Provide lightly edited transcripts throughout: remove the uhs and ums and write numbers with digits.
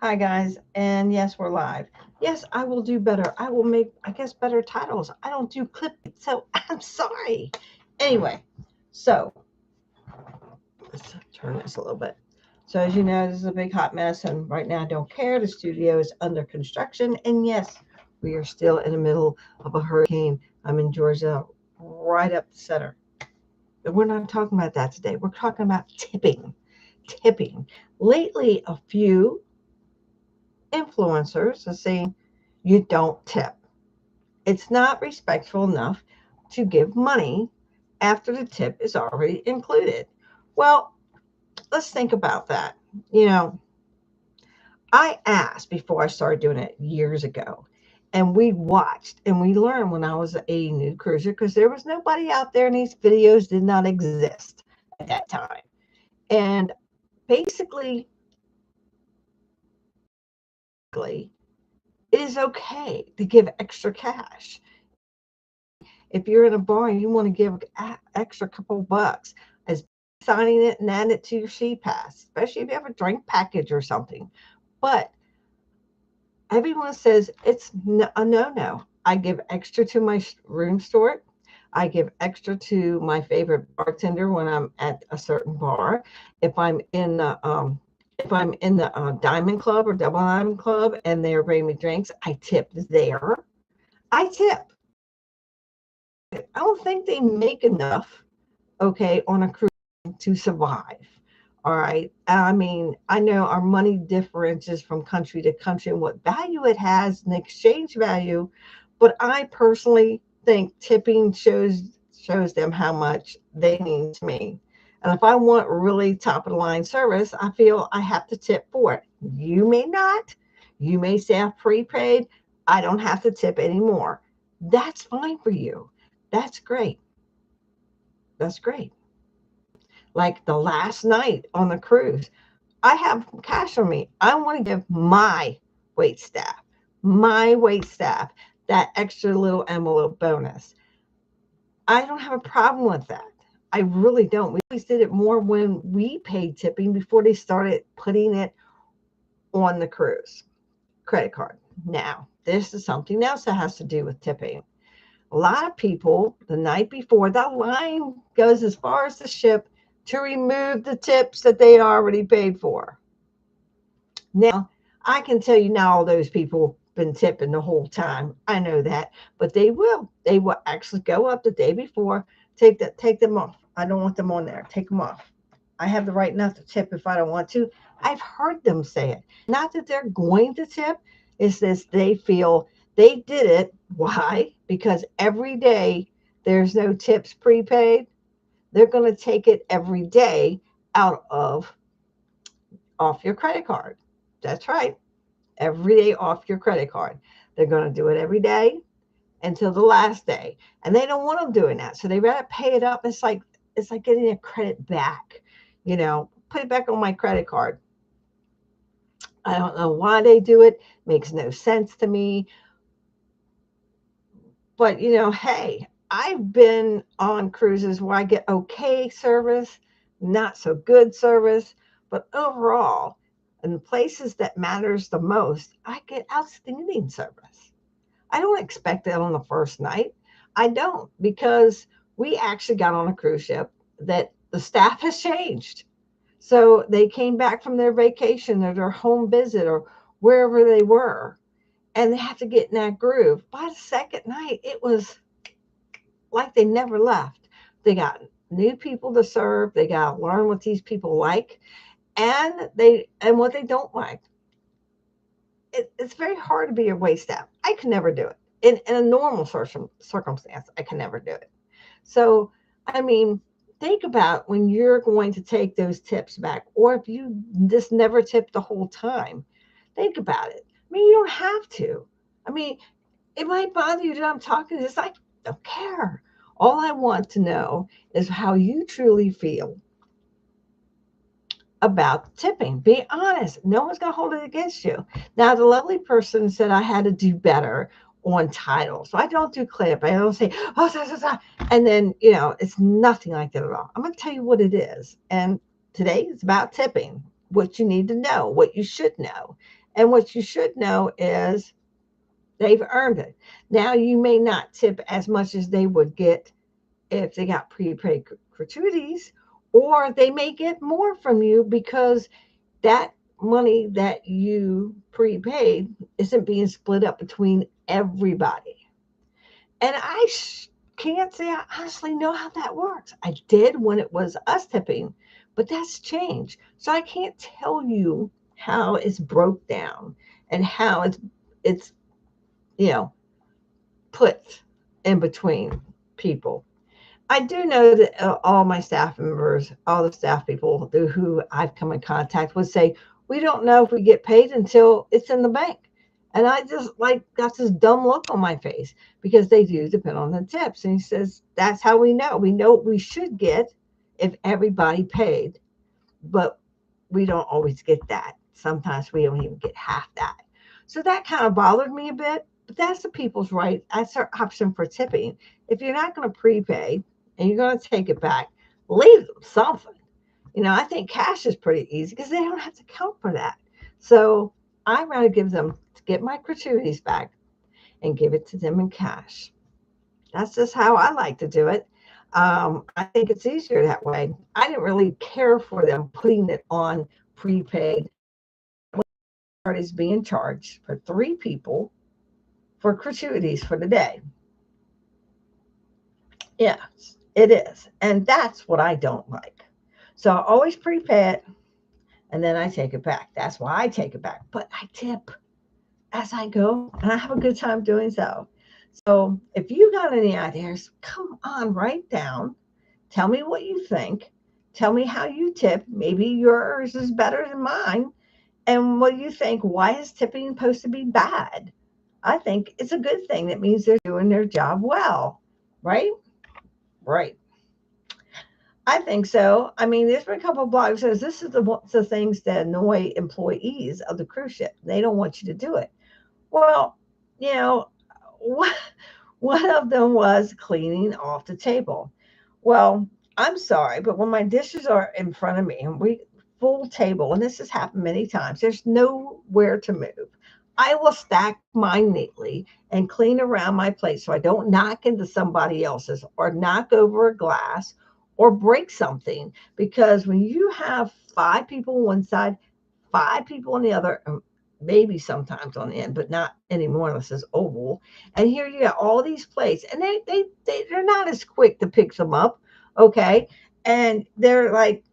Hi, guys. And yes, we're live. Yes, I will do better. I will make, I guess, better titles. I don't do clip, so I'm sorry. Anyway, so let's turn this a little bit. So, as you know, this is a big hot mess, and right now I don't care. The studio is under construction, and yes, we are still in the middle of a hurricane. I'm in Georgia, right up the center. But we're not talking about that today. We're talking about tipping. Tipping. Lately, a few influencers are saying you don't tip. It's not respectful enough to give money after the tip is already included. Well, let's think about that. You know, I asked before I started doing it years ago, and we watched and we learned when I was a new cruiser because there was nobody out there and these videos did not exist at that time. And basically, it is okay to give extra cash. If you're in a bar and you want to give extra couple bucks as signing it and add it to your sheet pass, especially if you have a drink package or something. But everyone says it's a no. I give extra to my room steward. I give extra to my favorite bartender when I'm at a certain bar. If I'm in the Diamond Club or Double Diamond Club and they're bringing me drinks, I tip there. I tip. I don't think they make enough, okay, on a cruise to survive. All right. I mean, I know our money differences from country to country and what value it has and exchange value, but I personally think tipping shows them how much they mean to me. And if I want really top of the line service, I feel I have to tip for it. You may not. You may say I've prepaid. I don't have to tip anymore. That's fine for you. That's great. That's great. Like the last night on the cruise, I have cash on me. I want to give my wait staff, that extra little envelope bonus. I don't have a problem with that. I really don't. We always did it more when we paid tipping before they started putting it on the cruise credit card. Now, this is something else that has to do with tipping. A lot of people, the night before, that line goes as far as the ship to remove the tips that they already paid for. Now, I can tell you now all those people been tipping the whole time. I know that, but they will. They will actually go up the day before, take them off. I don't want them on there. Take them off. I have the right not to tip if I don't want to. I've heard them say it. Not that they're going to tip, it's this they feel they did it. Why? Because every day there's no tips prepaid. They're going to take it every day out of off your credit card. That's right. Every day off your credit card. They're going to do it every day until the last day. And they don't want them doing that. So they rather pay it up. It's like getting a credit back. Put it back on my credit card. I don't know why they do it. Makes no sense to me. But hey, I've been on cruises where I get okay service, not so good service, but overall, in the places that matters the most, I get outstanding service. I don't expect that on the first night. I don't, because we actually got on a cruise ship that the staff has changed. So they came back from their vacation or their home visit or wherever they were, and they had to get in that groove. By the second night, it was like they never left. They got new people to serve. They got to learn what these people like and what they don't like. It's very hard to be a wait staff. I could never do it in a normal circumstance. I can never do it. So, I mean, think about when you're going to take those tips back, or if you just never tip the whole time. Think about it. I mean, you don't have to. I mean, it might bother you that I'm talking. It's like, I don't care. All I want to know is how you truly feel about tipping. Be honest. No one's going to hold it against you. Now, the lovely person said I had to do better on titles. So I don't do clip. I don't say, oh, and then, it's nothing like that at all. I'm going to tell you what it is. And today is about tipping, what you need to know, what you should know. And what you should know is they've earned it. Now, you may not tip as much as they would get if they got prepaid gratuities, or they may get more from you because that money that you prepaid isn't being split up between everybody. And can't say I honestly know how that works. I did when it was us tipping, but that's changed. So I can't tell you how it's broke down and how it's you know put in between people. I do know that all my staff members, all the staff people who I've come in contact with say, we don't know if we get paid until it's in the bank. And I just like got this dumb look on my face because they do depend on the tips. And he says, that's how we know. We know what we should get if everybody paid, but we don't always get that. Sometimes we don't even get half that. So that kind of bothered me a bit, but that's the people's right. That's their option for tipping. If you're not going to prepay and you're going to take it back, leave them something. I think cash is pretty easy because they don't have to count for that. So I'd rather give them to get my gratuities back and give it to them in cash. That's just how I like to do it. I think it's easier that way. I didn't really care for them putting it on prepaid. Is being charged for 3 people for gratuities for the day. Yes, it is. And that's what I don't like. So I always prepay it and then I take it back. That's why I take it back. But I tip as I go and I have a good time doing so. So if you got any ideas, come on, write down. Tell me what you think. Tell me how you tip. Maybe yours is better than mine. And what do you think? Why is tipping supposed to be bad? I think it's a good thing. That means they're doing their job well, right? Right. I think so. I mean, there's been a couple of blogs that says this is the things that annoy employees of the cruise ship. They don't want you to do it. Well, you know, what, one of them was cleaning off the table. Well, I'm sorry, but when my dishes are in front of me and we full table, and this has happened many times, there's nowhere to move. I will stack mine neatly and clean around my plate so I don't knock into somebody else's or knock over a glass or break something. Because when you have 5 people on one side, 5 people on the other, maybe sometimes on the end, but not anymore unless it's oval. And here you got all these plates, and they're not as quick to pick them up, okay? And they're like,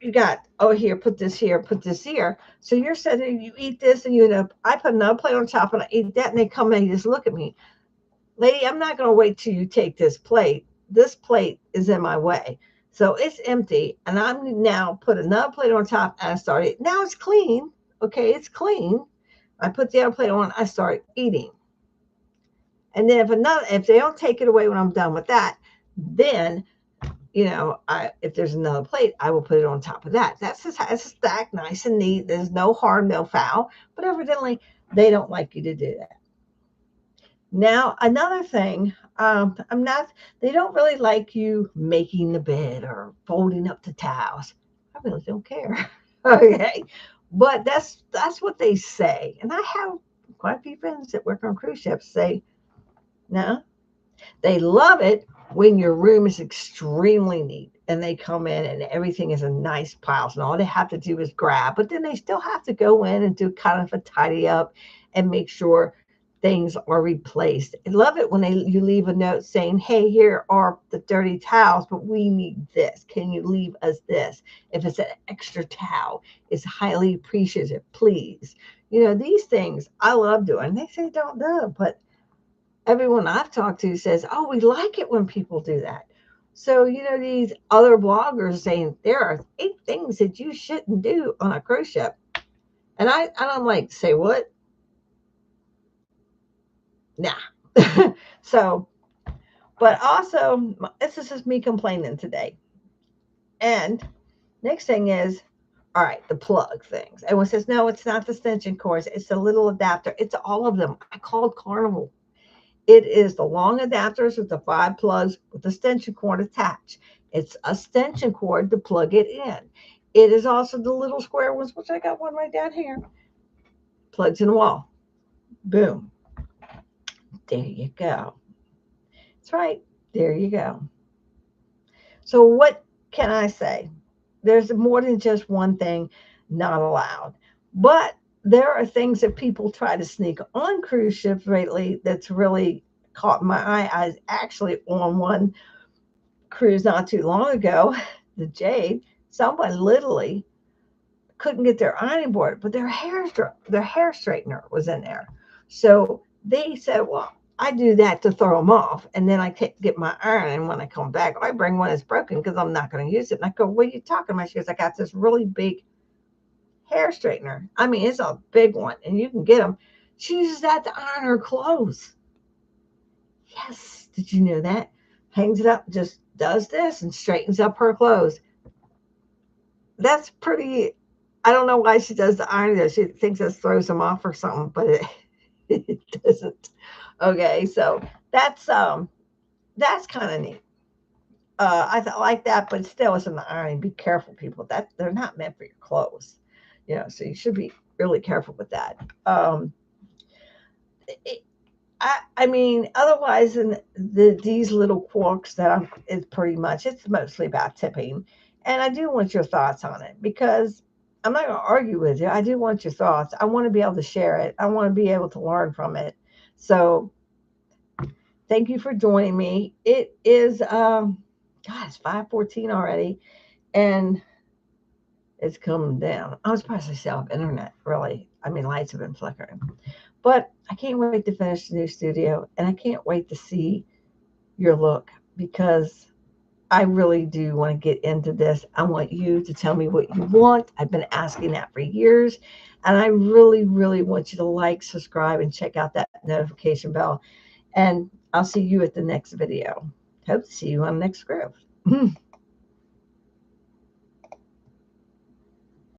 you got, oh, here, put this here, put this here. So you're sitting, you eat this, and I put another plate on top, and I eat that, and they come and just look at me, lady. I'm not going to wait till you take this plate. This plate is in my way. So it's empty, and I'm now put another plate on top, and I started. Now it's clean. Okay, it's clean. I put the other plate on, I start eating. And then if they don't take it away when I'm done with that, then if there's another plate, I will put it on top of that. That's just how it's stacked nice and neat. There's no harm, no foul. But evidently, they don't like you to do that. Now, another thing, they don't really like you making the bed or folding up the towels. I really don't care. Okay. But that's what they say. And I have quite a few friends that work on cruise ships say, no, they love it when your room is extremely neat and they come in and everything is a nice pile. And all they have to do is grab, but then they still have to go in and do kind of a tidy up and make sure things are replaced. I love it when you leave a note saying, hey, here are the dirty towels, but we need this. Can you leave us this? If it's an extra towel, it's highly appreciated, please. These things I love doing. They say don't do it, but everyone I've talked to says, oh, we like it when people do that. So, these other bloggers saying there are 8 things that you shouldn't do on a cruise ship. And I'm like, say what? Nah. So, but also, this is just me complaining today. And next thing is, all right, the plug things. Everyone says, no, it's not the extension cords. It's the little adapter. It's all of them. I called Carnival. It is the long adapters with the 5 plugs with the extension cord attached. It's a extension cord to plug it in. It is also the little square ones, which I got one right down here. plugs in the wall. Boom. There you go. That's right. There you go. So what can I say? There's more than just one thing not allowed. But there are things that people try to sneak on cruise ships lately that's really caught my eye. I was actually on one cruise not too long ago, the Jade. Someone literally couldn't get their ironing board, but their hair straightener was in there. So they said, "Well, I do that to throw them off, and then I get my iron. And when I come back, I bring one that's broken because I'm not going to use it." And I go, "What are you talking about?" She goes, "I got this really big hair straightener. I mean, it's a big one, and you can get them." She uses that to iron her clothes. Yes, did you know that? Hangs it up, just does this, and straightens up her clothes. That's pretty. I don't know why she does the iron though. She thinks it throws them off or something, but it, it doesn't. Okay, so that's um that's kind of neat. Like that, but still, it's in the iron. Be careful, people. That they're not meant for your clothes, so you should be really careful with that. It, I mean, otherwise, in these little quirks that it's pretty much, it's mostly about tipping. And I do want your thoughts on it because I'm not going to argue with you. I do want your thoughts. I want to be able to share it. I want to be able to learn from it. So thank you for joining me. It is, God, it's 5:14 already, and it's coming down. I was surprised still have internet, really. I mean, lights have been flickering. But I can't wait to finish the new studio, and I can't wait to see your look because I really do want to get into this. I want you to tell me what you want. I've been asking that for years, and I really, really want you to like, subscribe, and check out that notification bell. And I'll see you at the next video. Hope to see you on the next group.